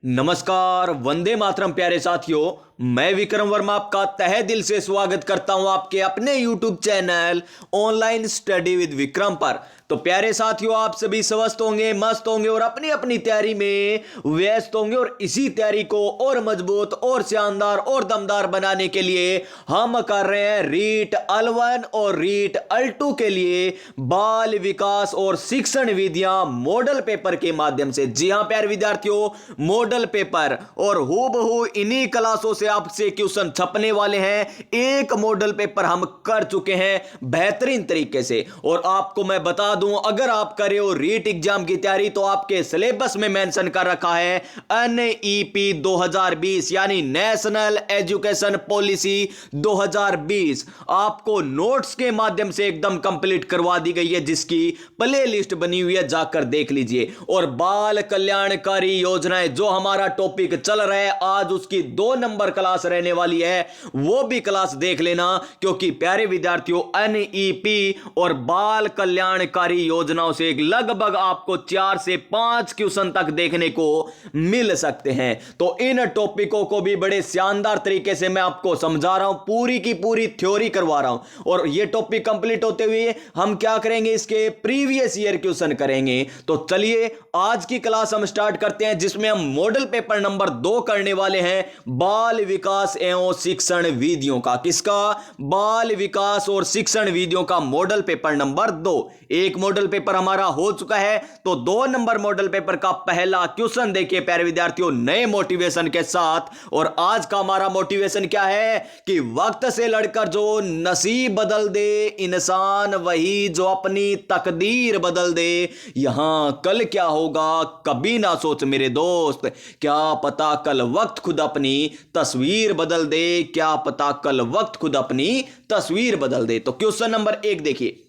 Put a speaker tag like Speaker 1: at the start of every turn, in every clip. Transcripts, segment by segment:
Speaker 1: नमस्कार, वंदे मातरम प्यारे साथियों। मैं विक्रम वर्मा आपका तहे दिल से स्वागत करता हूं आपके अपने YouTube channel online study with Vikram पर। तो प्यारे साथियों, आप सभी स्वस्थ होंगे, मस्त होंगे और अपनी अपनी तैयारी में व्यस्त होंगे। और इसी तैयारी को और मजबूत और शानदार और दमदार बनाने के लिए हम कर रहे हैं रीट L1 और रीट L2 के लिए बाल विकास और शिक्षण विधियां मॉडल पेपर के माध्यम से। जी हां प्यारे विद्यार्थियों, मॉडल पेपर और हूबहू इन्हीं क्लासों से आपसे क्वेश्चन छपने वाले हैं। एक मॉडल पेपर हम कर चुके हैं बेहतरीन तरीके से। और आपको मैं बता दूं, अगर आप करे हो रीट एग्जाम की तैयारी तो आपके सिलेबस में मेंशन कर रखा है NEP 2020 यानी नेशनल एजुकेशन पॉलिसी 2020 आपको नोट्स के माध्यम से एकदम कंप्लीट करवा दी गई है, जिसकी प्ले लिस्ट बनी हुई है, जाकर देख लीजिए। और बाल कल्याणकारी योजनाएं जो हमारा टॉपिक चल रहा है, आज उसकी 2 नंबर क्लास रहने वाली है, वो भी क्लास देख लेना। क्योंकि प्यारे विद्यार्थियों, NEP और बाल कल्याणकारी योजनाओं से लगभग आपको 4 से 5 क्वेश्चन तक देखने को मिल सकते हैं। तो इन टॉपिकों को भी बड़े शानदार तरीके से मैं आपको समझा रहा हूं, पूरी की पूरी थ्योरी करवा रहा हूं। और ये टॉपिक कंप्लीट होते हुए हम क्या करेंगे, इसके प्रीवियस ईयर क्वेश्चन करेंगे। तो चलिए आज की क्लास हम स्टार्ट करते हैं, जिसमें हम मॉडल पेपर नंबर 2 करने वाले हैं बाल विकास एवं शिक्षण विधियों का। किसका? बाल विकास और शिक्षण विधियों का मॉडल पेपर नंबर 2। एक मॉडल पेपर हमारा हो चुका है, तो 2 नंबर मॉडल पेपर का पहला क्वेश्चन देखिए प्यारे विद्यार्थियों, नए मोटिवेशन के साथ। और आज का हमारा मोटिवेशन क्या है कि वक्त से लड़कर जो नसीब बदल दे इंसान, वही जो अपनी तकदीर बदल दे। यहां कल क्या होगा कभी ना सोच मेरे दोस्त, क्या पता कल वक्त खुद अपनी तस्वीर बदल दे, क्या पता कल वक्त खुद अपनी तस्वीर बदल दे। तो क्वेश्चन नंबर 1 देखिए,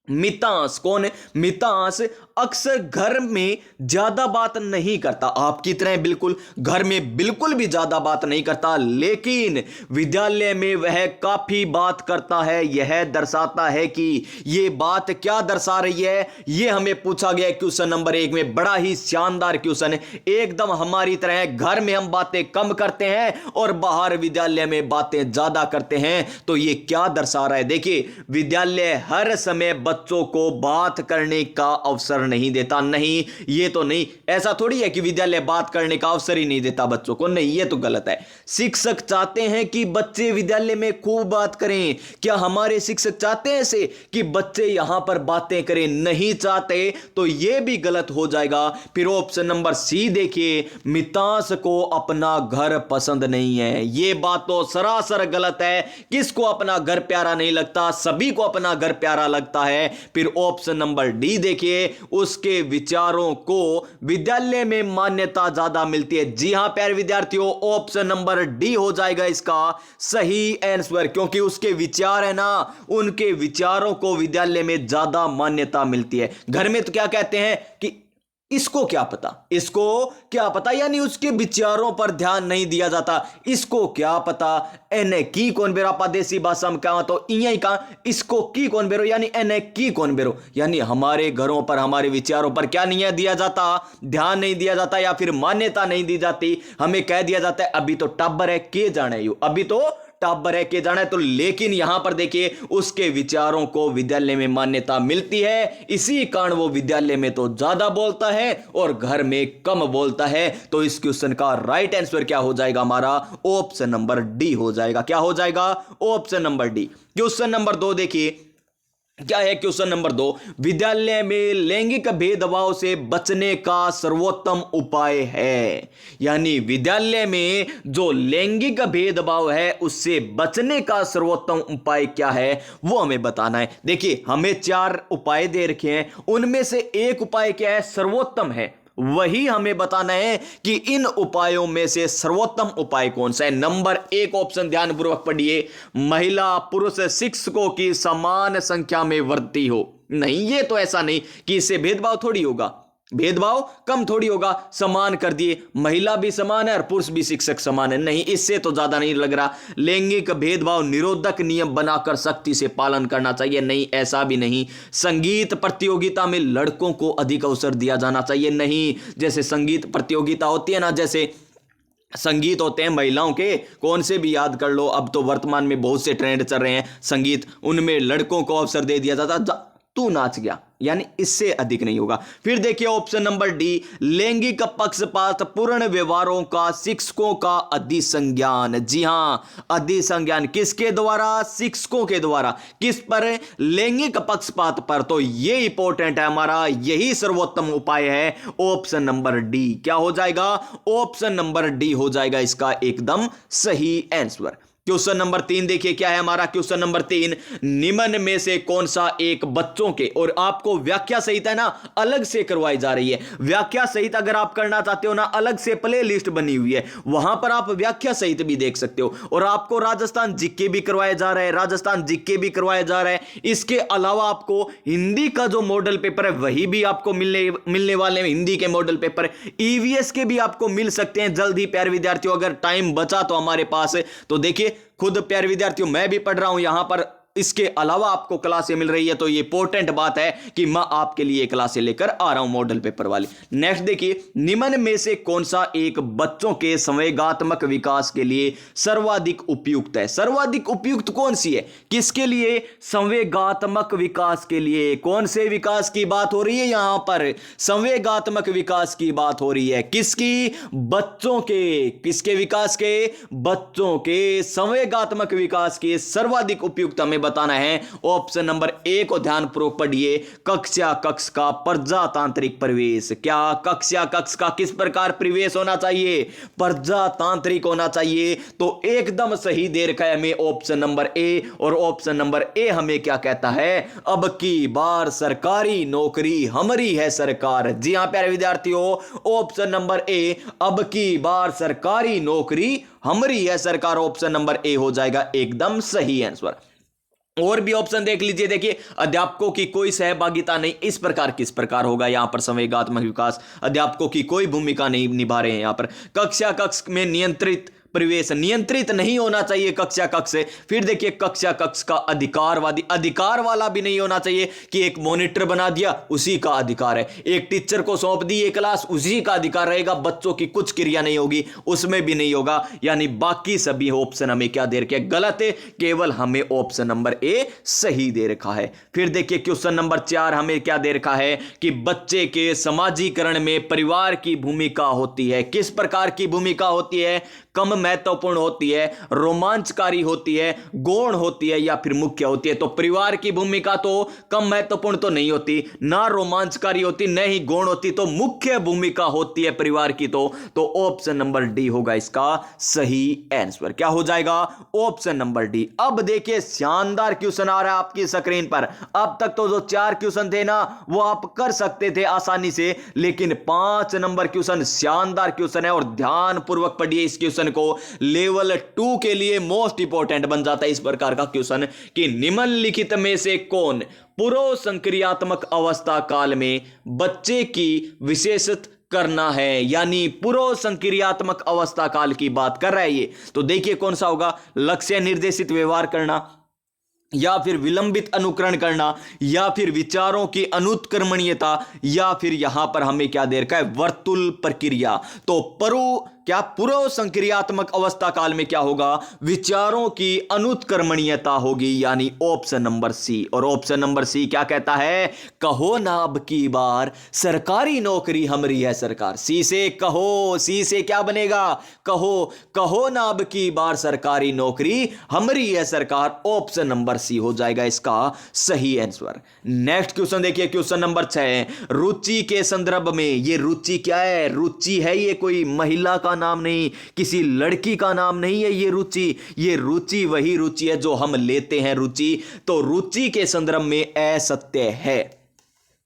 Speaker 1: मितांश कौन है? मितांश अक्सर घर में ज्यादा बात नहीं करता, आपकी तरह बिल्कुल घर में बिल्कुल भी ज्यादा बात नहीं करता, लेकिन विद्यालय में वह काफी बात करता है। यह दर्शाता है कि यह बात क्या दर्शा रही है, यह हमें पूछा गया क्वेश्चन नंबर 1 में। बड़ा ही शानदार क्वेश्चन है, एकदम हमारी तरह है। घर में हम बातें कम करते हैं और बाहर विद्यालय में बातें ज्यादा करते हैं। तो यह क्या दर्शा रहा है? देखिए, विद्यालय हर समय बच्चों को बात करने का अवसर नहीं देता। नहीं, ये तो नहीं, ऐसा थोड़ी है कि विद्यालय बात करने का अवसर ही नहीं देता बच्चों को। नहीं, ये तो गलत है। शिक्षक चाहते हैं कि बच्चे विद्यालय में खूब बात करें। क्या हमारे शिक्षक चाहते हैं ऐसे कि बच्चे यहां पर बातें करें? नहीं चाहते, तो यह भी गलत हो जाएगा। फिर ऑप्शन नंबर सी देखिए, मितांश को अपना घर पसंद नहीं है। यह बात तो सरासर गलत है। किसको अपना घर प्यारा नहीं लगता? सभी को अपना घर प्यारा लगता है। फिर ऑप्शन नंबर डी देखिए, उसके विचारों को विद्यालय में मान्यता ज्यादा मिलती है। जी हां प्यारे विद्यार्थियों, ऑप्शन नंबर डी हो जाएगा इसका सही आंसर, क्योंकि उसके विचार है ना, उनके विचारों को विद्यालय में ज्यादा मान्यता मिलती है। घर में तो क्या कहते हैं कि इसको क्या पता, इसको क्या पता, यानी उसके विचारों पर ध्यान नहीं दिया जाता। इसको क्या पता, एने की कौन बेरो, आपा देसी भाषा में कहा तो इं कहा, इसको की कौन बेरो यानी एने की कौन बेरो, यानी हमारे घरों पर हमारे विचारों पर क्या नहीं दिया जाता, ध्यान नहीं दिया जाता, या फिर मान्यता नहीं दी जाती। हमें कह दिया जाता है अभी तो टाबर है के जाना है, अभी तो टाबर है के जाना है। तो लेकिन यहां पर देखिए, उसके विचारों को विद्यालय में मान्यता मिलती है, इसी कारण वो विद्यालय में तो ज्यादा बोलता है और घर में कम बोलता है। तो इस क्वेश्चन का राइट आंसर क्या हो जाएगा हमारा? ऑप्शन नंबर डी हो जाएगा। क्या हो जाएगा? Option number D. Question number 2 देखिए, क्या है क्वेश्चन नंबर 2, विद्यालय में लैंगिक भेदभाव से बचने का सर्वोत्तम उपाय है। यानी विद्यालय में जो लैंगिक भेदभाव है उससे बचने का सर्वोत्तम उपाय क्या है, वो हमें बताना है। देखिए, हमें 4 उपाय दे रखे हैं, उनमें से एक उपाय क्या है, सर्वोत्तम है। वही हमें बताना है कि इन उपायों में से सर्वोत्तम उपाय कौन सा है। नंबर 1 ऑप्शन ध्यानपूर्वक पढ़िए, महिला पुरुष शिक्षकों की समान संख्या में वृद्धि हो। नहीं, ये तो ऐसा नहीं कि इससे भेदभाव थोड़ी होगा। भेदभाव कम थोड़ी होगा, समान कर दिए, महिला भी समान है और पुरुष भी शिक्षक समान है, नहीं, इससे तो ज्यादा नहीं लग रहा। लैंगिक भेदभाव निरोधक नियम बनाकर सख्ती से पालन करना चाहिए, नहीं, ऐसा भी नहीं। संगीत प्रतियोगिता में लड़कों को अधिक अवसर दिया जाना चाहिए, नहीं, जैसे संगीत प्रतियोगिता होती है ना, जैसे संगीत होते हैं महिलाओं के, कौन से भी याद कर लो, अब तो वर्तमान में बहुत से ट्रेंड चल रहे हैं संगीत, उनमें लड़कों को अवसर दे दिया जाता, तू नाच गया, यानी इससे अधिक नहीं होगा। फिर देखिए ऑप्शन नंबर डी, लैंगिक पक्षपात पूर्ण व्यवहारों का शिक्षकों का अधिसंज्ञान। जी हां, अधिसंज्ञान किसके द्वारा? शिक्षकों के द्वारा। किस पर? लैंगिक पक्षपात पर। तो ये इंपॉर्टेंट है हमारा, यही सर्वोत्तम उपाय है। ऑप्शन नंबर डी क्या हो जाएगा? ऑप्शन नंबर डी हो जाएगा इसका एकदम सही आंसर। क्वेश्चन नंबर 3 देखिए क्या है हमारा। क्वेश्चन नंबर 3, निम्न में से कौन सा एक बच्चों के, और आपको व्याख्या सहित है ना अलग से करवाई जा रही है, व्याख्या सहित अगर आप करना चाहते हो ना, अलग से प्ले लिस्ट बनी हुई है, वहां पर आप व्याख्या सहित भी देख सकते हो। और आपको राजस्थान जीके भी करवाया जा रहा है, राजस्थान जीके भी करवाया जा रहा है। इसके अलावा आपको हिंदी का जो मॉडल पेपर है वही भी आपको मिलने वाले हैं, हिंदी के मॉडल पेपर। ईवीएस के भी आपको मिल सकते हैं जल्द ही प्यारे विद्यार्थियों, अगर टाइम बचा तो हमारे पास। तो देखिए खुद प्यारे विद्यार्थियों मैं भी पढ़ रहा हूं यहां पर, इसके अलावा आपको क्लासें मिल रही है, तो ये इंपॉर्टेंट बात है कि मैं आपके लिए क्लासें लेकर आ रहा हूं मॉडल पेपर वाली। नेक्स्ट देखिए, निम्न में से कौन सा एक बच्चों के संवेगात्मक विकास के लिए सर्वाधिक उपयुक्त है? सर्वाधिक उपयुक्त कौन सी है? किसके लिए? संवेगात्मक विकास के लिए। कौन से विकास की बात हो रही है यहां पर? संवेगात्मक विकास की बात हो रही है। किसकी? बच्चों के। किसके विकास के? बच्चों के संवेगात्मक विकास के सर्वाधिक उपयुक्त हमें बताना है। ऑप्शन नंबर ए को ध्यानपूर्वक पढ़िए, कक्षा कक्ष का प्रजातांत्रिक प्रवेश। क्या? कक्षा कक्ष का किस प्रकार प्रवेश होना चाहिए? प्रजातांत्रिक होना चाहिए। तो एकदम सही दे रखा है हमें ऑप्शन नंबर ए, और ऑप्शन नंबर ए हमें क्या कहता है? अब की बार सरकारी नौकरी हमारी है सरकार। जी हां प्यारे विद्यार्थियों, ऑप्शन नंबर ए, अब की बार सरकारी नौकरी हमारी है सरकार, ऑप्शन नंबर ए हो जाएगा एकदम सही आंसर। और भी ऑप्शन देख लीजिए। देखिए, अध्यापकों की कोई सहभागिता नहीं, इस प्रकार किस प्रकार होगा यहां पर संवेगात्मक विकास? अध्यापकों की कोई भूमिका नहीं निभा रहे हैं यहां पर। कक्षा कक्ष में नियंत्रित प्रवेश, नियंत्रित नहीं होना चाहिए कक्षा कक्ष से। फिर देखिए, कक्षा कक्ष का अधिकारवादी, अधिकार वाला भी नहीं होना चाहिए कि एक मॉनिटर बना दिया उसी का अधिकार है, एक टीचर को सौंप दी ये क्लास उसी का अधिकार रहेगा, बच्चों की कुछ क्रिया नहीं होगी उसमें भी नहीं होगा। यानी बाकी सभी ऑप्शन हमें क्या दे रखे? गलत है, केवल हमें ऑप्शन नंबर ए सही दे रखा है। फिर देखिए क्वेश्चन नंबर 4 हमें क्या दे रखा है कि बच्चे के समाजीकरण में परिवार की भूमिका होती है। किस प्रकार की भूमिका होती है? कम महत्वपूर्ण होती है, रोमांचकारी होती है, गौण होती है, या फिर मुख्य होती है? तो परिवार की भूमिका तो कम महत्वपूर्ण तो नहीं होती, ना रोमांचकारी होती, न ही गौण होती, तो मुख्य भूमिका होती है परिवार की। तो ऑप्शन नंबर डी होगा इसका सही आंसर। क्या हो जाएगा? Option number D. अब देखिए शानदार क्वेश्चन आ रहा है आपकी स्क्रीन पर। अब तक तो जो 4 क्वेश्चन थे ना वो आप कर सकते थे आसानी से, लेकिन 5 नंबर क्वेश्चन शानदार क्वेश्चन है, और ध्यान पूर्वक पढ़िए इस क्वेश्चन को। लेवल 2 के लिए मोस्ट इंपॉर्टेंट बन जाता है इस प्रकार का क्वेश्चन कि निम्नलिखित में से कौन पूर्व संक्रियात्मक अवस्था काल में बच्चे की विशेषित करना है? यानी पूर्व संक्रियात्मक अवस्था काल की बात कर रहा है ये। तो देखिए कौन सा होगा? लक्ष्य निर्देशित व्यवहार करना, या फिर विलंबित अनुकरण करना, या फिर विचारों की अनुत्क्रमणीयता, या फिर यहां पर हमें क्या दे रखा है? वर्तुल प्रक्रिया। तो पूर्व संक्रियात्मक अवस्था काल में क्या होगा? विचारों की अनुत्क्रमणीयता होगी, यानी ऑप्शन नंबर सी। और ऑप्शन नंबर सी क्या कहता है? कहो ना अब की बार सरकारी नौकरी हमारी है सरकार। सी से कहो, सी से क्या बनेगा? कहो ना अब की बार सरकारी नौकरी हमारी है सरकार, ऑप्शन नंबर सी हो जाएगा इसका सही आंसर। नेक्स्ट क्वेश्चन देखिए, क्वेश्चन नंबर 6, रुचि के संदर्भ में। ये रुचि क्या है? रुचि है ये कोई महिला का नाम नहीं, किसी लड़की का नाम नहीं है ये रुचि वही रुचि है जो हम लेते हैं रुचि। तो रुचि के संदर्भ में असत्य है।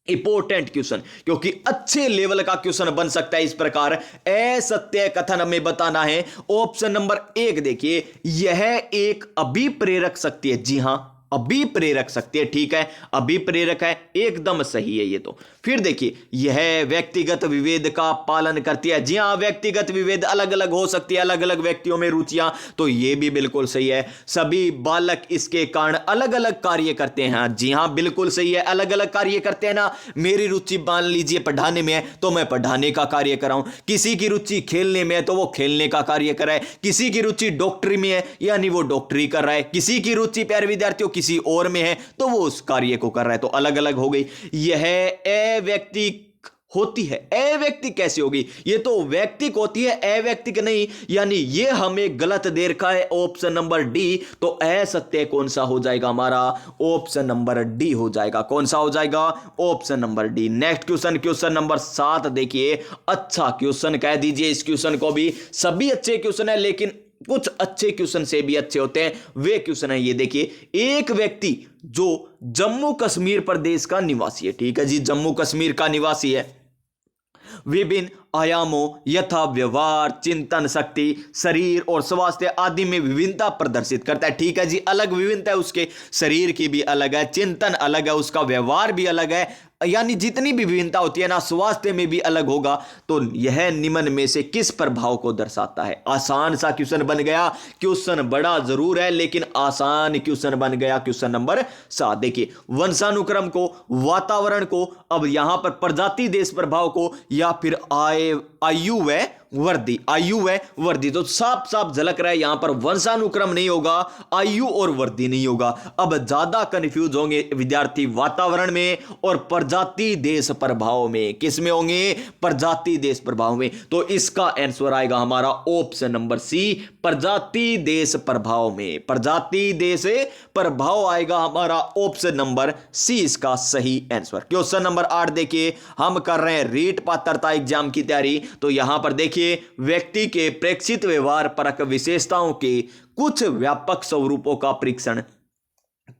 Speaker 1: इंपॉर्टेंट क्वेश्चन, क्योंकि अच्छे लेवल का क्वेश्चन बन सकता है इस प्रकार। असत्य कथन हमें बताना है। ऑप्शन नंबर 1 देखिए, यह एक अभिप्रेरक शक्ति है। जी हां, अभिप्रेरक शक्ति है। ठीक है, अभिप्रेरक है, एकदम सही है ये तो। फिर देखिए, यह व्यक्तिगत विभेद का पालन करती है। जी हां, व्यक्तिगत विभेद अलग अलग हो सकती है, अलग अलग व्यक्तियों में रुचियां, तो ये भी बिल्कुल सही है। सभी बालक इसके कारण अलग अलग कार्य करते हैं। जी हां, बिल्कुल सही है, अलग अलग कार्य करते हैं ना। मेरी रुचि मान लीजिए पढ़ाने में है तो मैं पढ़ाने का कार्य कर रहा हूं, किसी की रुचि खेलने में है तो वो खेलने का कार्य कर रहा है, किसी की रुचि डॉक्टरी में है यानी वो डॉक्टरी कर रहा है, किसी की रुचि प्यारे विद्यार्थियों किसी और में है तो वो उस कार्य को कर रहा है। तो अलग अलग हो गई। यह अव्यक्ति होती है। अव्यक्ति कैसे होगी? ये तो व्यक्तिक होती है, अव्यक्तिक नहीं, यानी ये हमें गलत दे रखा है ऑप्शन नंबर डी। तो असत्य कौन सा हो जाएगा हमारा? ऑप्शन नंबर डी हो जाएगा। कौन सा हो जाएगा? Option number D. Next question, question number 7 देखिए। अच्छा क्वेश्चन कह दीजिए इस क्वेश्चन को भी। सभी अच्छे क्वेश्चन है लेकिन कुछ अच्छे क्वेश्चन से भी अच्छे होते हैं, वे क्वेश्चन है ये देखिए। एक व्यक्ति जो जम्मू कश्मीर प्रदेश का निवासी है, ठीक है जी, जम्मू कश्मीर का निवासी है, विभिन्न आयामों यथा व्यवहार, चिंतन शक्ति, शरीर और स्वास्थ्य आदि में विभिन्नता प्रदर्शित करता है। ठीक है जी, अलग विभिन्नता है, उसके शरीर की भी अलग है, चिंतन अलग है, उसका व्यवहार भी अलग है, यानी जितनी भी विभिन्नता होती है ना, स्वास्थ्य में भी अलग होगा। तो यह निम्न में से किस प्रभाव को दर्शाता है? आसान सा क्वेश्चन बन गया। क्वेश्चन बड़ा जरूर है लेकिन आसान क्वेश्चन बन गया। क्वेश्चन नंबर 7 देखिए। वंशानुक्रम को, वातावरण को, अब यहां पर प्रजाति देश प्रभाव को, या फिर आयु व वर्दी, आयु व वर्दी। तो साफ साफ झलक रहा है यहां पर वंशानुक्रम नहीं होगा, आयु और वर्दी नहीं होगा। अब ज्यादा कंफ्यूज होंगे विद्यार्थी वातावरण में और प्रजाति देश प्रभाव में। किस में होंगे? प्रजाति देश प्रभाव में। तो इसका आंसर आएगा हमारा ऑप्शन नंबर सी, प्रजाति देश प्रभाव में। प्रजाति देश प्रभाव आएगा हमारा ऑप्शन नंबर सी, इसका सही आंसर। क्वेश्चन नंबर 8 देखिए। हम कर रहे हैं रीट पात्रता एग्जाम की तैयारी, तो यहां पर देखिए, व्यक्ति के प्रेक्षित व्यवहार परक विशेषताओं के कुछ व्यापक स्वरूपों का परीक्षण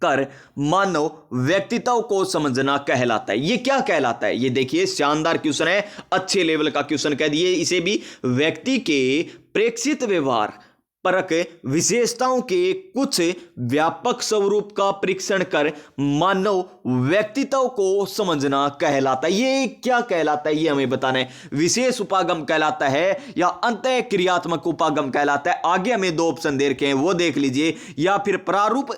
Speaker 1: कर मानव व्यक्तित्व को समझना कहलाता है। ये क्या कहलाता है? ये देखिए, शानदार क्वेश्चन है, अच्छे लेवल का क्वेश्चन कह दिए इसे भी। व्यक्ति के प्रेक्षित व्यवहार परक विशेषताओं के कुछ व्यापक स्वरूप का परीक्षण कर मानव व्यक्तित्व को समझना कहलाता है। ये क्या कहलाता है ये हमें बताना है। विशेष उपागम कहलाता है या अंतःक्रियात्मक उपागम कहलाता है? आगे हमें 2 ऑप्शन दे रखे हैं, वो देख लीजिए। या फिर प्रारूप,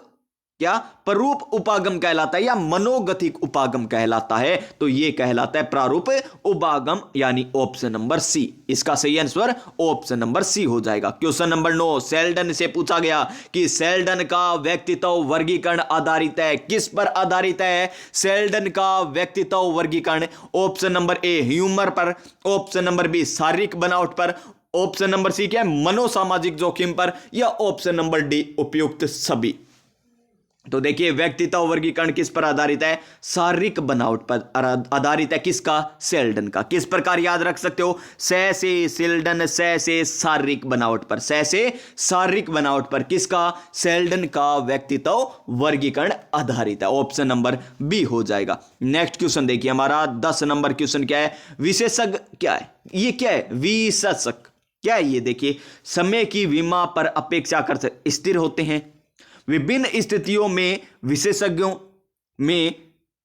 Speaker 1: क्या प्रारूप उपागम कहलाता है या मनोगतिक उपागम कहलाता है? तो यह कहलाता है प्रारूप उपागम, यानी ऑप्शन नंबर सी। इसका सही आंसर ऑप्शन नंबर सी हो जाएगा। क्वेश्चन नंबर 9, सेल्डन से पूछा गया कि सेल्डन का व्यक्तित्व वर्गीकरण आधारित है, किस पर आधारित है? सेल्डन का व्यक्तित्व वर्गीकरण ऑप्शन नंबर ए ह्यूमर पर, ऑप्शन नंबर बी शारीरिक बनावट पर, ऑप्शन नंबर सी क्या है मनोसामाजिक जोखिम पर, या ऑप्शन नंबर डी उपयुक्त सभी। तो देखिए, व्यक्तित्व वर्गीकरण किस पर आधारित है? शारीरिक बनावट पर आधारित है। किसका? सेल्डन का। किस प्रकार याद रख सकते हो? से सेल्डन, से शारीरिक बनावट पर, से शारीरिक बनावट पर किसका? सेल्डन का व्यक्तित्व वर्गीकरण आधारित है। ऑप्शन नंबर बी हो जाएगा। नेक्स्ट क्वेश्चन देखिए, हमारा 10 नंबर क्वेश्चन क्या है? विशेषज्ञ क्या है? ये क्या है? विशेषज्ञ क्या है? ये देखिए, समय की विमा पर अपेक्षाकृत स्थिर होते हैं, विभिन्न स्थितियों में विशेषज्ञों में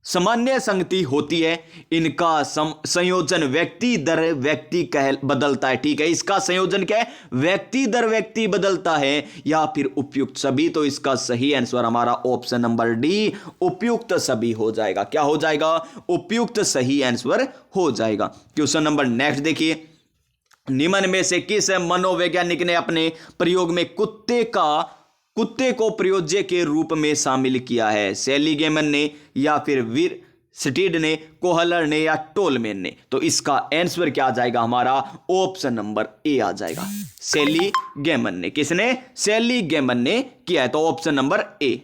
Speaker 1: सामान्य संगति होती है, इनका संयोजन व्यक्ति दर व्यक्ति बदलता है। ठीक है, इसका संयोजन क्या है? व्यक्ति दर व्यक्ति बदलता है, या फिर उपयुक्त सभी। तो इसका सही आंसर हमारा ऑप्शन नंबर डी उपयुक्त सभी हो जाएगा। क्या हो जाएगा? उपयुक्त सही आंसर हो जाएगा। क्वेश्चन नंबर नेक्स्ट देखिए। निम्न में से किस मनोवैज्ञानिक ने अपने प्रयोग में कुत्ते को प्रयोज्य के रूप में शामिल किया है? सेलिगमैन ने, या फिर वीर स्टीड ने, कोहलर ने, या टोलमैन ने? तो इसका आंसर क्या आ जाएगा हमारा? ऑप्शन नंबर ए आ जाएगा, सेलिगमैन ने। किसने? सेलिगमैन ने किया है, तो option number A.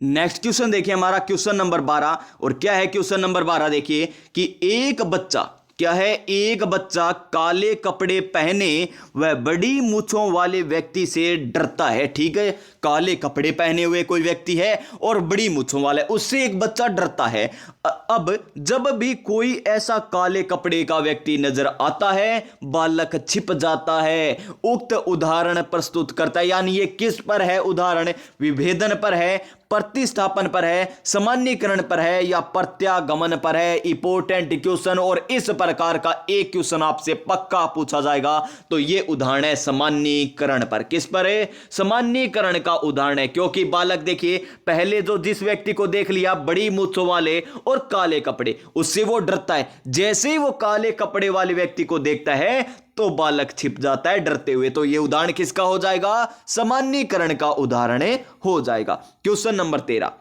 Speaker 1: Next question देखिए, हमारा क्वेश्चन नंबर 12। और क्या है क्वेश्चन नंबर 12? देखिए कि एक बच्चा क्या है, एक बच्चा काले कपड़े पहने वह बड़ी मूंछों वाले व्यक्ति से डरता है। ठीक है, काले कपड़े पहने हुए कोई व्यक्ति है और बड़ी मूंछों वाला है, उससे एक बच्चा डरता है। अब जब भी कोई ऐसा काले कपड़े का व्यक्ति नजर आता है, बालक छिप जाता है। उक्त उदाहरण प्रस्तुत करता है, यानी ये किस पर है उदाहरण, विभेदन पर है, प्रतिस्थापन पर है, सामान्यीकरण पर है या प्रत्यागमन पर है। इंपॉर्टेंट क्वेश्चन, और इस प्रकार का एक क्वेश्चन आपसे पक्का पूछा जाएगा। तो यह उदाहरण है सामान्यीकरण पर। किस पर है, सामान्यीकरण का उदाहरण है। क्योंकि बालक देखिए, पहले जो जिस व्यक्ति को देख लिया बड़ी मूंछों वाले और काले कपड़े, उससे वो डरता है। जैसे ही वो काले कपड़े वाले व्यक्ति को देखता है तो बालक छिप जाता है डरते हुए। तो यह उदाहरण किसका हो जाएगा, सामान्यीकरण का उदाहरण हो जाएगा। क्वेश्चन नंबर 13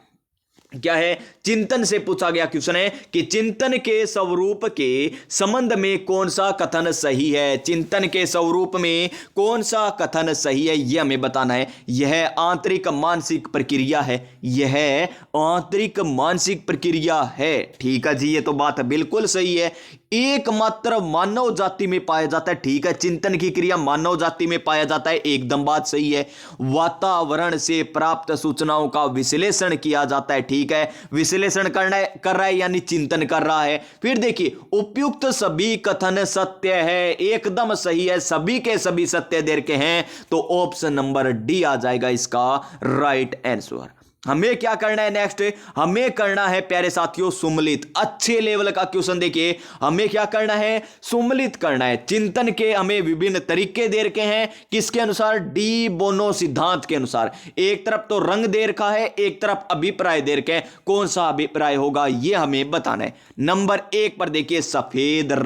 Speaker 1: क्या है, चिंतन से पूछा गया क्वेश्चन है कि चिंतन के स्वरूप के संबंध में कौन सा कथन सही है। चिंतन के स्वरूप में कौन सा कथन सही है, यह हमें बताना है। यह आंतरिक मानसिक प्रक्रिया है, यह आंतरिक मानसिक प्रक्रिया है। ठीक है जी, ये तो बात बिल्कुल सही है। एकमात्र मानव जाति में पाया जाता है। ठीक है, चिंतन की क्रिया मानव जाति में पाया जाता है, एकदम बात सही है। वातावरण से प्राप्त सूचनाओं का विश्लेषण किया जाता है। ठीक है, विश्लेषण कर रहा है यानी चिंतन कर रहा है। फिर देखिए, उपयुक्त सभी कथन सत्य है, एकदम सही है, सभी के सभी सत्य देर के हैं। तो ऑप्शन नंबर डी आ जाएगा इसका राइट आंसर। हमें क्या करना है नेक्स्ट, हमें करना है प्यारे साथियों सुम्मिलित। अच्छे लेवल का क्वेश्चन देखिए, हमें क्या करना है, सुम्मिलित करना है। चिंतन के हमें विभिन्न तरीके दे रखे हैं, किसके अनुसार, डी बोनो सिद्धांत के अनुसार। एक तरफ तो रंग दे रखा है, एक तरफ अभिप्राय दे रखे हैं। कौन सा अभिप्राय होगा यह हमें बताना है। नंबर 1 पर देखिए, सफेद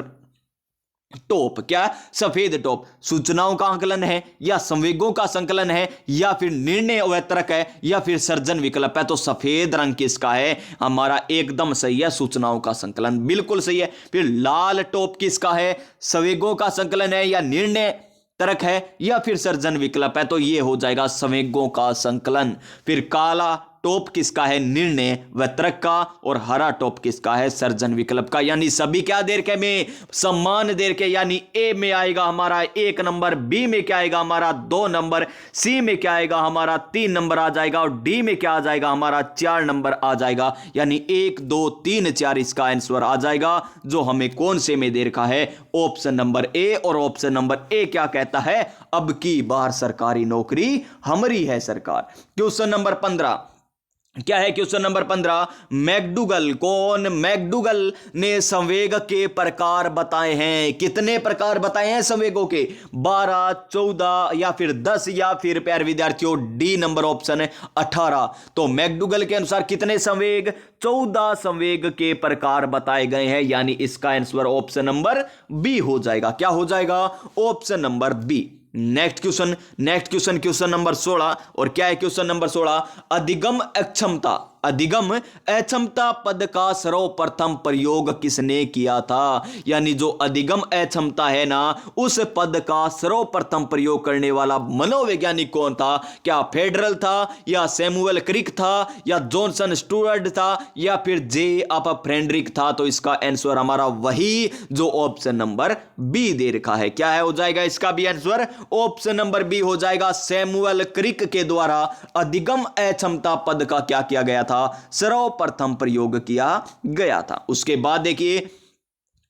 Speaker 1: टॉप, क्या सफेद टॉप सूचनाओं का आंकलन है या संवेगों का संकलन है या फिर निर्णय अवतरक है या फिर सर्जन विकल्प है। तो सफेद रंग किसका है, हमारा एकदम सही है, सूचनाओं का संकलन बिल्कुल सही है। फिर लाल टॉप किसका है, संवेगों का संकलन है या निर्णय तरक है या फिर सर्जन विकल्प है। तो यह हो जाएगा संवेगों का संकलन। फिर काला टॉप किसका है, निर्णय व तर्क का, और हरा टॉप किसका है, सर्जन विकल्प का। यानी सभी क्या देर के में सम्मान देर के, यानी ए में आएगा हमारा 1 नंबर, बी में क्या आएगा हमारा 2 नंबर, सी में क्या आएगा हमारा 3 नंबर आ जाएगा, और डी में क्या आ जाएगा हमारा 4 नंबर आ जाएगा। यानी 1 2 3 4 इसका आंसर आ जाएगा, जो हमें कौन से में दे रखा है, ऑप्शन नंबर ए। और ऑप्शन नंबर ए क्या कहता है, अब की बार सरकारी नौकरी हमारी है सरकार। क्वेश्चन नंबर 15 क्या है, क्वेश्चन नंबर 15, मैकडूगल, कौन, मैकडूगल ने संवेग के प्रकार बताए हैं। कितने प्रकार बताए हैं संवेगों के, 12 14 या फिर 10 या फिर प्यारे विद्यार्थियों डी नंबर ऑप्शन है 18। तो मैकडूगल के अनुसार कितने संवेग, 14 संवेग के प्रकार बताए गए हैं। यानी इसका आंसर ऑप्शन नंबर बी हो जाएगा। क्या हो जाएगा, option number B. Next question question number 16। और क्या है क्वेश्चन नंबर 16, अधिगम अक्षमता, अधिगम अक्षमता पद का सर्वप्रथम प्रयोग किसने किया था। यानी जो अधिगम अक्षमता है ना, उस पद का सर्वप्रथम प्रयोग करने वाला मनोवैज्ञानिक कौन था। क्या फेडरल था या सैमुअल क्रिक था या जॉनसन स्टुअर्ट था या फिर जे आप फ्रेडरिक था। तो इसका आंसर हमारा वही जो ऑप्शन नंबर बी दे रखा है। क्या है हो जाएगा इसका भी आंसर, ऑप्शन नंबर बी हो जाएगा। सैमुअल क्रिक के द्वारा अधिगम अक्षमता पद का क्या किया गया था, सर्वप्रथम प्रयोग किया गया था। उसके बाद देखिए,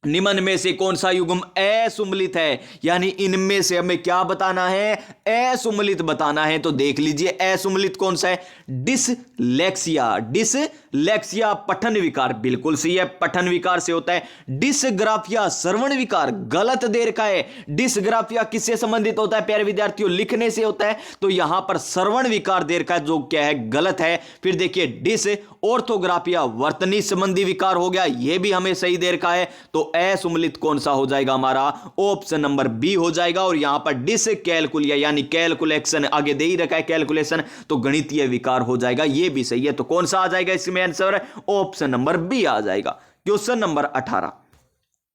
Speaker 1: निम्न में से कौन सा युग्म असुम्मिलित है। यानी इनमें से हमें क्या बताना है, असुम्मिलित बताना है। तो देख लीजिए असुम्मिलित कौन सा है, डिसलेक्सिया, डिसलेक्सिया पठन विकार बिल्कुल सही है, पठन विकार से होता है। डिसग्राफिया श्रवण विकार गलत दे रखा है। डिसग्राफिया किससे संबंधित होता है प्यारे विद्यार्थियों, लिखने से होता है। तो यहां पर श्रवण विकार दे रखा है, जो क्या है गलत है। फिर देखिए डिस ऑर्थोग्राफिया वर्तनी संबंधी विकार हो गया, यह भी हमें सही दे रखा है। तो असुम्मिलित कौन सा हो जाएगा हमारा, ऑप्शन नंबर बी हो जाएगा। और यहां पर डिसकैलकुलिया यानी कैलकुलेशन आगे दे ही रखा है, कैलकुलेशन, तो गणितीय विकार हो जाएगा, यह भी सही है। तो कौन सा आ जाएगा इसमें आंसर, ऑप्शन नंबर बी आ जाएगा। क्वेश्चन नंबर 18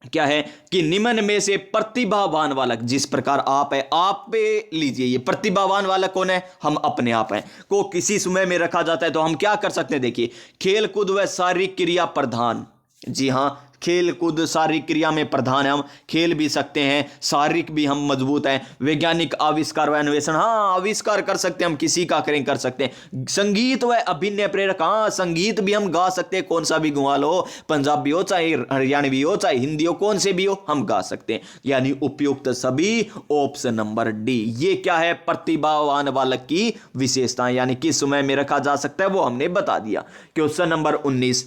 Speaker 1: क्या है कि निम्न में से प्रतिभावान बालक, जिस प्रकार आप है, आप पे लीजिए, ये प्रतिभावान बालक कौन है, हम अपने आप हैं, को किसी समय में रखा जाता है। तो हम क्या कर सकते हैं, देखिए खेल कूद व शारीरिक क्रिया प्रधान, जी हां खेल कूद शारीरिक क्रिया में प्रधान है, हम खेल भी सकते हैं, शारीरिक भी हम मजबूत हैं। वैज्ञानिक आविष्कार व अन्वेषण, हाँ आविष्कार कर सकते हैं हम, किसी का करें कर सकते हैं। संगीत व अभिनय प्रेरक, हाँ संगीत भी हम गा सकते हैं, कौन सा भी गुआ लो, पंजाबी हो चाहे हरियाणवी हो चाहे हिंदी हो, कौन से भी हो हम गा सकते हैं। यानी उपयुक्त सभी, ऑप्शन नंबर डी। ये क्या है, प्रतिभावान बालक की विशेषताएं, यानी किस समय में रखा जा सकता है वो हमने बता दिया। क्वेश्चन नंबर 19,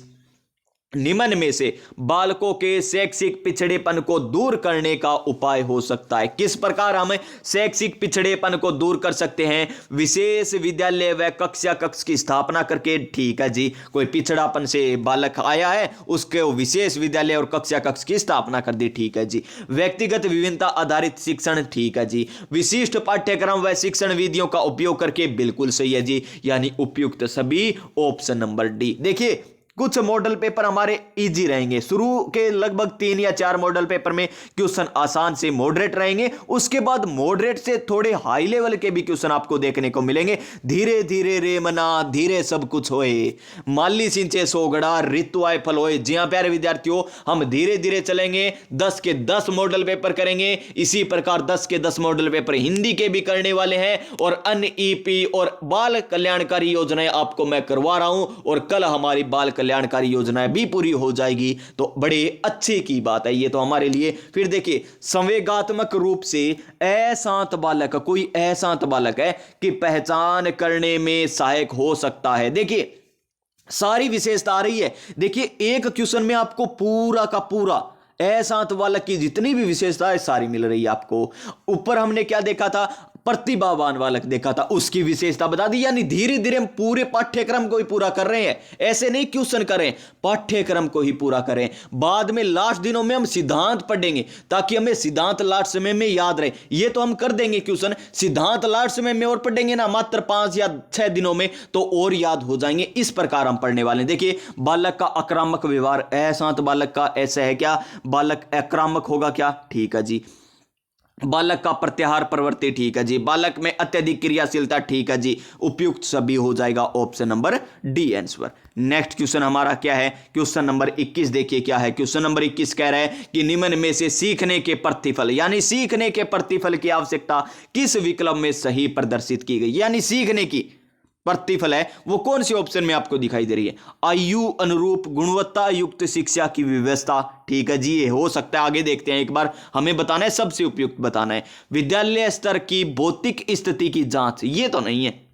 Speaker 1: निम्न में से बालकों के शैक्षिक पिछड़ेपन को दूर करने का उपाय हो सकता है। किस प्रकार हम शैक्षिक पिछड़ेपन को दूर कर सकते हैं? विशेष विद्यालय व कक्षा कक्ष की स्थापना करके, ठीक है जी। कोई पिछड़ापन से बालक आया है, उसके विशेष विद्यालय और कक्षा कक्ष की स्थापना कर दी, ठीक है जी। व्यक्तिगत विभिन्नता आधारित शिक्षण, ठीक है जी। विशिष्ट पाठ्यक्रम व शिक्षण विधियों का उपयोग करके, बिल्कुल सही है जी। यानी उपयुक्त सभी, ऑप्शन नंबर डी। देखिए कुछ मॉडल पेपर हमारे इजी रहेंगे, शुरू के लगभग 3 या 4 मॉडल पेपर में क्वेश्चन आसान से मॉडरेट रहेंगे, उसके बाद मॉडरेट से थोड़े हाई लेवल के भी क्वेश्चन आपको देखने को मिलेंगे। धीरे धीरे रे मना धीरे सब कुछ होए, माली सिंचे सोगड़ा ऋतु आए फल होए। जी हाँ प्यारे विद्यार्थियों, हम धीरे धीरे चलेंगे, 10 के 10 मॉडल पेपर करेंगे। इसी प्रकार 10 के 10 मॉडल पेपर हिंदी के भी करने वाले हैं, और अन्य ईपी और बाल कल्याणकारी योजनाएं आपको मैं करवा रहा हूं, और कल हमारी बाल कल्याणकारी योजनाएं भी पूरी हो जाएगी। तो बड़े अच्छे की बात है ये तो हमारे लिए। फिर देखिए, संवेगात्मक रूप से अशांत बालक, कोई अशांत बालक है कि पहचान करने में सहायक हो सकता है। देखिए सारी विशेषता आ रही है। देखिए एक क्वेश्चन में आपको पूरा का पूरा अशांत बालक की जितनी भी विशेषता है सारी मिल रही है आपको। ऊपर हमने क्या देखा था, प्रतिभावान बालक देखा था, उसकी विशेषता बता दी। यानी धीरे धीरे हम पूरे पाठ्यक्रम को ही पूरा कर रहे हैं, ऐसे नहीं क्वेश्चन करें, पाठ्यक्रम को ही पूरा करें। बाद में लास्ट दिनों में हम सिद्धांत पढ़ेंगे ताकि हमें सिद्धांत लास्ट समय में याद रहे। ये तो हम कर देंगे क्वेश्चन, सिद्धांत लास्ट समय में और पढ़ेंगे ना मात्र 5 या 6 दिनों में, तो और याद हो जाएंगे। इस प्रकार हम पढ़ने वाले हैं। देखिए बालक का आक्रामक व्यवहार, अशांत बालक का ऐसा है क्या, बालक आक्रामक होगा क्या, ठीक है जी। बालक का प्रत्याहार प्रवृत्ति, ठीक है जी। बालक में अत्यधिक क्रियाशीलता, ठीक है जी। उपयुक्त सभी हो जाएगा, option number D answer. Next question हमारा क्या है, क्वेश्चन नंबर 21 देखिए क्या है। क्वेश्चन नंबर 21 कह रहा है कि निम्न में से सीखने के प्रतिफल, यानी सीखने के प्रतिफल की आवश्यकता किस विकल्प में सही प्रदर्शित की गई। यानी सीखने की प्रतिफल है वो कौन सी ऑप्शन में आपको दिखाई दे रही है। आयु अनुरूप गुणवत्ता युक्त शिक्षा की व्यवस्था, ठीक है जी। ये हो सकता है, आगे देखते हैं, एक बार हमें बताना है, सबसे उपयुक्त बताना है। विद्यालय स्तर की भौतिक स्थिति की जांच, ये तो नहीं है।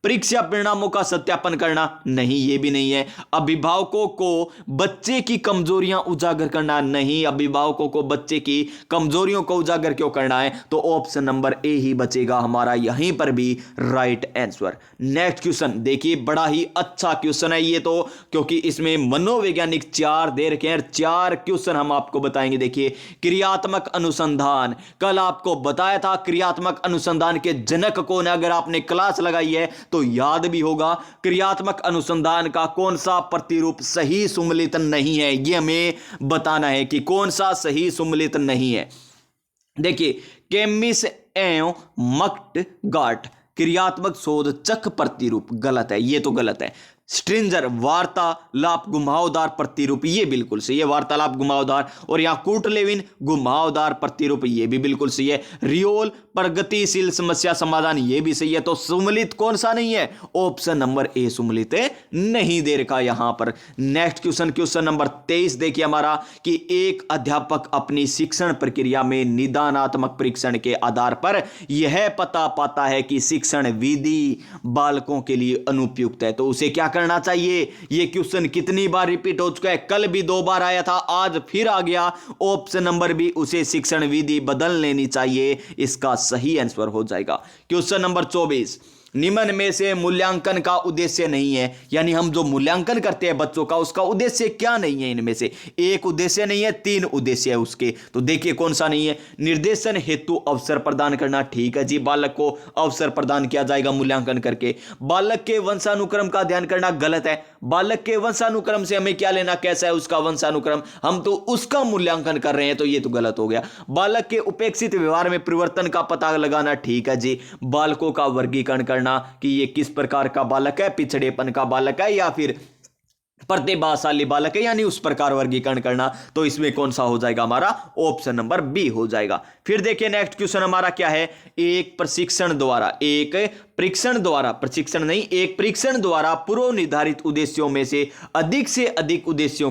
Speaker 1: परीक्षा परिणामों का सत्यापन करना, नहीं ये भी नहीं है। अभिभावकों को बच्चे की कमजोरियां उजागर करना, नहीं। अभिभावकों को बच्चे की कमजोरियों को उजागर क्यों करना है, तो ऑप्शन नंबर ए ही बचेगा हमारा यहीं पर भी राइट आंसर। नेक्स्ट क्वेश्चन देखिए, बड़ा ही अच्छा क्वेश्चन है ये तो, क्योंकि इसमें मनोवैज्ञानिक 4 दे रखे हैं, 4 क्वेश्चन हम आपको बताएंगे। देखिए क्रियात्मक अनुसंधान, कल आपको बताया था क्रियात्मक अनुसंधान के जनक कौन है, अगर आपने क्लास लगाई है तो याद भी होगा। क्रियात्मक अनुसंधान का कौन सा प्रतिरूप सही सुमेलित नहीं है, यह हमें बताना है कि कौन सा सही सुमेलित नहीं है। देखिए केमिस एवं मक्टगार्ट, क्रियात्मक शोध चक प्रतिरूप, गलत है, ये तो गलत है। स्ट्रिंजर वार्तालाप घुमावदार प्रतिरूप, ये बिल्कुल सही है, वार्तालाप घुमावदार। और यहां कूटलेविन घुमावदार प्रतिरूप, ये भी बिल्कुल सही है। रियोल प्रगतिशील समस्या समाधान, ये भी सही है। तो सुमेलित कौन सा नहीं है, ऑप्शन नंबर ए सुमेलित नहीं दे रखा यहां पर। नेक्स्ट क्वेश्चन, क्वेश्चन नंबर 23 देखिए हमारा, कि एक अध्यापक अपनी शिक्षण प्रक्रिया में निदानात्मक परीक्षण के आधार पर यह पता पाता है कि शिक्षण विधि बालकों के लिए अनुपयुक्त है, तो उसे क्या करना चाहिए। ये क्वेश्चन कितनी बार रिपीट हो चुका है, कल भी 2 बार आया था, आज फिर आ गया। ऑप्शन नंबर बी, उसे शिक्षण विधि बदल लेनी चाहिए, इसका सही आंसर हो जाएगा। क्वेश्चन नंबर 24, निम्न में से मूल्यांकन का उद्देश्य नहीं है, यानी हम जो मूल्यांकन करते हैं बच्चों का, उसका उद्देश्य क्या नहीं है। इनमें से एक उद्देश्य नहीं है, 3 उद्देश्य है उसके, तो देखिए कौन सा नहीं है। निर्देशन हेतु अवसर प्रदान करना, ठीक है जी, बालक को अवसर प्रदान किया जाएगा मूल्यांकन करके। बालक के वंशानुक्रम का ध्यान करना, गलत है। बालक के वंशानुक्रम से हमें क्या लेना, कैसा है उसका वंशानुक्रम, हम तो उसका मूल्यांकन कर रहे हैं, तो ये तो गलत हो गया। बालक के उपेक्षित व्यवहार में परिवर्तन का पता लगाना, ठीक है जी। बालकों का वर्गीकरण कि ये किस प्रकार का बालक है, पिछड़ेपन का बालक है या फिर प्रतिभाशाली बालक है, यानी उस प्रकार वर्गीकरण करना। तो इसमें कौन सा हो जाएगा हमारा? ऑप्शन नंबर बी हो जाएगा। फिर देखिए नेक्स्ट क्वेश्चन हमारा क्या है? एक परीक्षण द्वारा पूर्व निर्धारित उद्देश्यों में से अधिक उद्देश्यों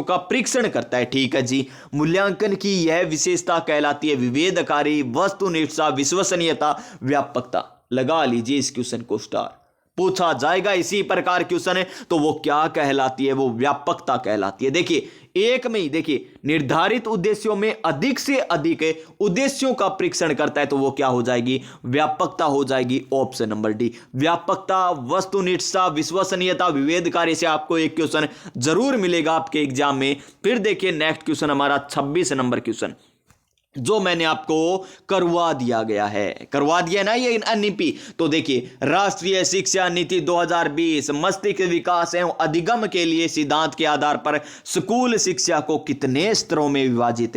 Speaker 1: का परीक्षण करता है। ठीक है जी। मूल्यांकन की यह विशेषता कहलाती है विवेदकारी, वस्तुनिष्ठता, विश्वसनीयता, व्यापकता। लगा लीजिए इस क्वेश्चन को स्टार। पूछा जाएगा इसी प्रकार क्वेश्चन है तो वो क्या कहलाती है? वो व्यापकता कहलाती है। देखिए एक में ही देखिए निर्धारित उद्देश्यों में अधिक से अधिक उद्देश्यों का परीक्षण करता है तो वो क्या हो जाएगी? व्यापकता हो जाएगी। Option number D. व्यापकता, वस्तुनिष्ठता, विश्वसनीयता, विवेदकारी से आपको एक क्वेश्चन जरूर मिलेगा आपके एग्जाम में। फिर देखिए नेक्स्ट क्वेश्चन हमारा 26 नंबर क्वेश्चन जो मैंने आपको करवा दिया ना ये एनईपी। तो देखिए राष्ट्रीय शिक्षा नीति 2020 मस्तिष्क विकास एवं अधिगम के लिए सिद्धांत के आधार पर स्कूल शिक्षा को कितने स्तरों में विभाजित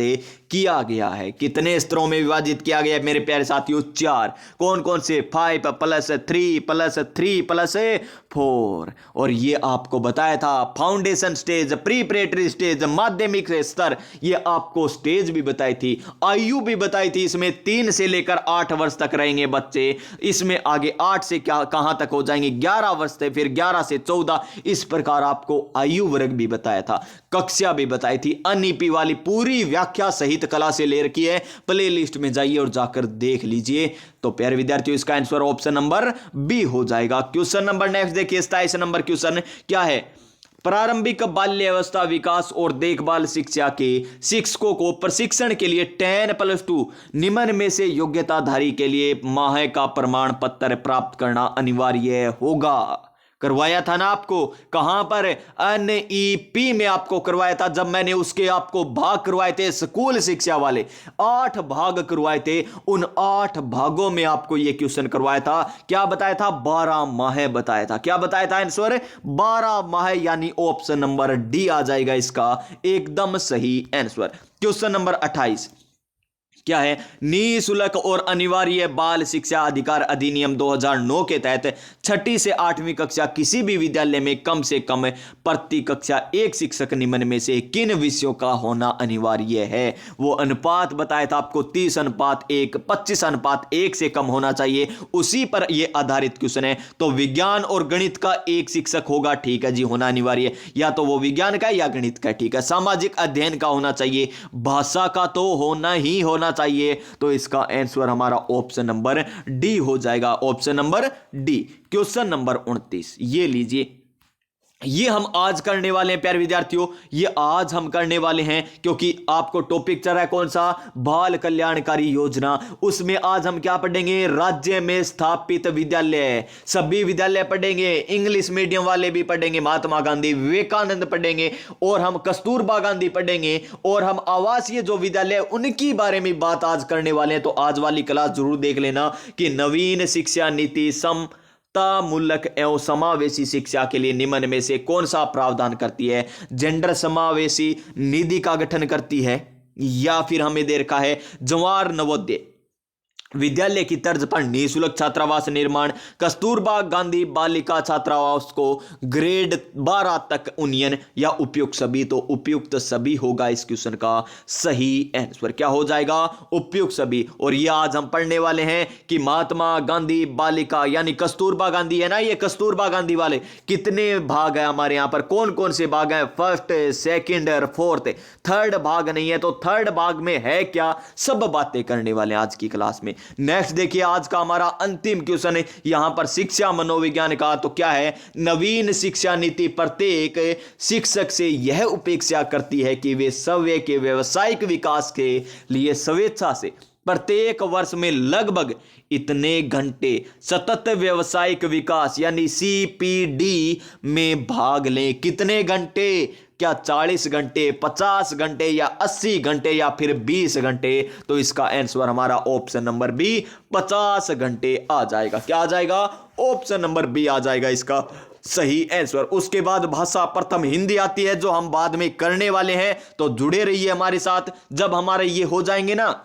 Speaker 1: किया गया है? कितने स्तरों में विभाजित किया गया है मेरे प्यारे साथियों? 4। कौन कौन से? 5+3+3+4। और ये आपको बताया था फाउंडेशन स्टेज, प्रीपरेटरी स्टेज, माध्यमिक स्तर, ये आपको स्टेज भी बताई थी, आयु भी बताई थी। इसमें 3 से लेकर 8 वर्ष तक रहेंगे बच्चे। इसमें आगे 8 से कहां तक हो जाएंगे? 11 वर्ष से, फिर 11 से 14। इस प्रकार आपको आयु वर्ग भी बताया था, कक्षा भी बताई थी। एनईपी वाली पूरी व्याख्या सहित कला से ले रखी है, प्ले लिस्ट में जाइए और जाकर देख लीजिए। तो प्यारे विद्यार्थियों इसका आंसर ऑप्शन नंबर बी हो जाएगा। क्वेश्चन नंबर नेक्स्ट देखिए 27 नंबर क्वेश्चन क्या है? प्रारंभिक बाल्यावस्था विकास और देखभाल शिक्षा के शिक्षकों को प्रशिक्षण के लिए 10+2 निम्न में से योग्यताधारी के लिए माह का प्रमाण पत्र प्राप्त करना अनिवार्य होगा। करवाया था ना आपको, कहां पर? एनईपी में आपको करवाया था जब मैंने उसके आपको भाग करवाए थे स्कूल शिक्षा वाले। 8 भाग करवाए थे, उन 8 भागों में आपको यह क्वेश्चन करवाया था। क्या बताया था? 12 माह बताया था। क्या बताया था आंसर? 12 माह, यानी ऑप्शन नंबर डी आ जाएगा इसका एकदम सही आंसर। क्वेश्चन नंबर 28 क्या है? निःशुल्क और अनिवार्य बाल शिक्षा अधिकार अधिनियम 2009 के तहत 6ठी से 8वीं कक्षा किसी भी विद्यालय में कम से कम प्रति कक्षा 1 शिक्षक निम्न में से किन विषयों का होना अनिवार्य है? वो अनुपात बताया था आपको 30:1, 25:1 से कम होना चाहिए। उसी पर यह आधारित क्वेश्चन है। तो विज्ञान और गणित का 1 शिक्षक होगा। ठीक है जी, होना अनिवार्य, या तो वो विज्ञान का या गणित का। ठीक है। सामाजिक अध्ययन का होना चाहिए, भाषा का तो होना ही होना चाहिए। तो इसका आंसर हमारा ऑप्शन नंबर डी हो जाएगा। Option number D. Question number 29 ये लीजिए, ये हम आज करने वाले हैं प्यारे विद्यार्थियों, ये आज हम करने वाले हैं क्योंकि आपको टॉपिक चल रहा है कौन सा? बाल कल्याणकारी योजना। उसमें आज हम क्या पढ़ेंगे? राज्य में स्थापित विद्यालय, सभी विद्यालय पढ़ेंगे। इंग्लिश मीडियम वाले भी पढ़ेंगे, महात्मा गांधी, विवेकानंद पढ़ेंगे, और हम कस्तूरबा गांधी पढ़ेंगे, और हम आवासीय जो विद्यालय उनकी बारे में बात आज करने वाले हैं। तो आज वाली क्लास जरूर देख लेना कि नवीन शिक्षा नीति मूलक एवं समावेशी शिक्षा के लिए निम्न में से कौन सा प्रावधान करती है? जेंडर समावेशी निधि का गठन करती है, या फिर हमें दे रखा है जवाहर नवोदय विद्यालय की तर्ज पर निःशुल्क छात्रावास निर्माण, कस्तूरबा गांधी बालिका छात्रावास को ग्रेड 12 तक उन्नयन, या उपयुक्त सभी। तो उपयुक्त सभी होगा इस क्वेश्चन का सही आंसर। क्या हो जाएगा? उपयुक्त सभी। और ये आज हम पढ़ने वाले हैं कि महात्मा गांधी बालिका यानी कस्तूरबा गांधी है ना, ये कस्तूरबा गांधी वाले कितने भाग है हमारे यहां पर? कौन कौन से भाग हैं? फर्स्ट, सेकंड और फोर्थ। थर्ड भाग नहीं है। तो थर्ड भाग में है क्या? सब बातें करने वाले आज की क्लास में। नेक्स्ट देखिए आज का हमारा अंतिम क्वेश्चन है यहां पर शिक्षा मनोविज्ञान का। तो क्या है? नवीन शिक्षा नीति प्रत्येक शिक्षक से यह अपेक्षा करती है कि वे स्वयं के व्यावसायिक विकास के लिए स्वेच्छा से प्रत्येक वर्ष में लगभग इतने घंटे सतत व्यावसायिक विकास यानी सीपीडी में भाग लें। कितने घंटे? क्या 40 घंटे, 50 घंटे, या 80 घंटे, या फिर 20 घंटे? तो इसका आंसर हमारा ऑप्शन नंबर बी 50 घंटे आ जाएगा। क्या आ जाएगा? ऑप्शन नंबर बी आ जाएगा इसका सही आंसर। उसके बाद भाषा प्रथम हिंदी आती है जो हम बाद में करने वाले हैं। तो जुड़े रहिए हमारे साथ। जब हमारे ये हो जाएंगे ना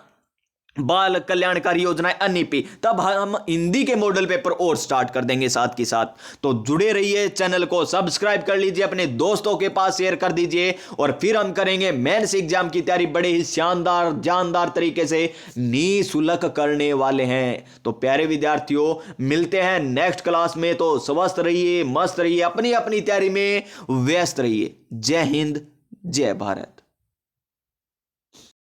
Speaker 1: बाल कल्याणकारी योजनाएं अन्य पे, तब हम हिंदी के मॉडल पेपर और स्टार्ट कर देंगे साथ के साथ। तो जुड़े रहिए, चैनल को सब्सक्राइब कर लीजिए, अपने दोस्तों के पास शेयर कर दीजिए, और फिर हम करेंगे मेंस एग्जाम की तैयारी बड़े ही शानदार जानदार तरीके से निःशुल्क करने वाले हैं। तो प्यारे विद्यार्थियों, मिलते हैं नेक्स्ट क्लास में। तो स्वस्थ रहिए, मस्त रहिए, अपनी अपनी तैयारी में व्यस्त रहिए। जय हिंद, जय भारत।